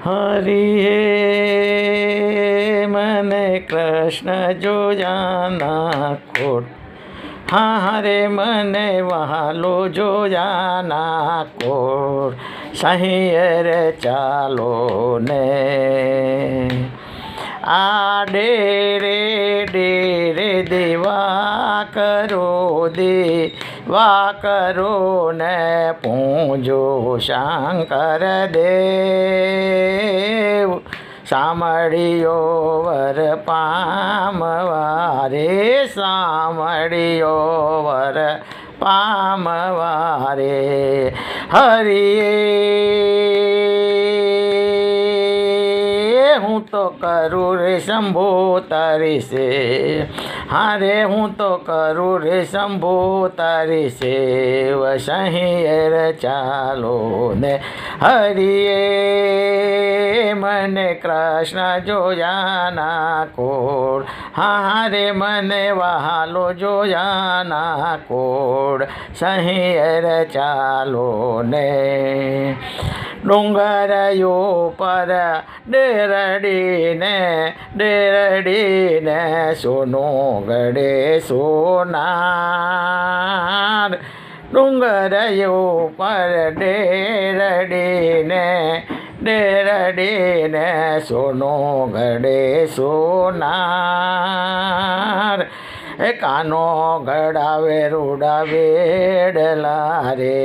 હરિએ મને કૃષ્ણ જોયાના કોટ, હા રે મને વહાલો જોયાના કોટ, સહિયર ચાલો ને આ ડેરે દેવા કરો ને પૂજો શંકર દેવ, સાંભળ્યો વર પામવારે, સાંભળ્યો વર પામવારે. હરિએ હું તો કરું રે શંભો તારી સેવ, હારે હું તો કરું રે શંભો તારી સેવ, સહિયર ચાલો ને. હરિએ મને કૃષ્ણ જોયાના કોડ, હારે મને વહાલો જોયાના કોડ, સહિયર ચાલો ને. ડુંગરયો પર ડેરડીને સોનો ગળે સોનાર, ડુંગરયો પર ડેરડીને સોનો ગળે સોનાર. કાનો ઘડાવે રૂડા વેડલા રે,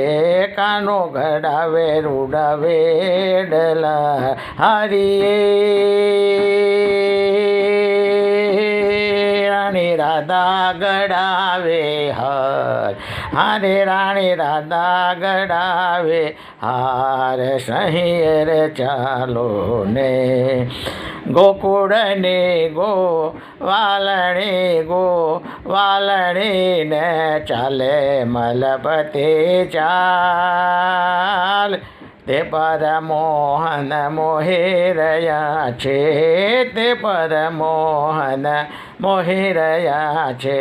કાનો ઘડાવે રૂડા વેડલા. હરિએ રાણી રાધા ગડાવે હાર, હારે રાણી રાધા ગડાવે હાર, સહિયર ચાલો ને. ગોકુળને વાલણી ને ચાલે મલપતે ચાલ, તે પર મોહન મોહી રહ્યા છે, તે પર મોહન મોહી રહ્યા છે.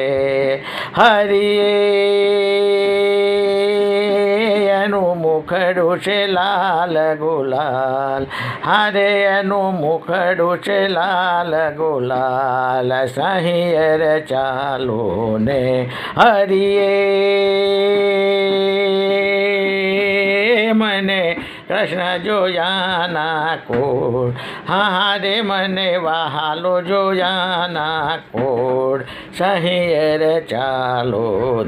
હરિએ એનું મુખડું છે લાલ ગુલાલ, હારે એનું મુખડું છે લાલ ગુલાલ, સહિયર ચાલો ને. હરિએ મને કૃષ્ણ જોયાના કોડ, હારે મને વહાલો જોયાના કોડ, સહિયર ચાલો.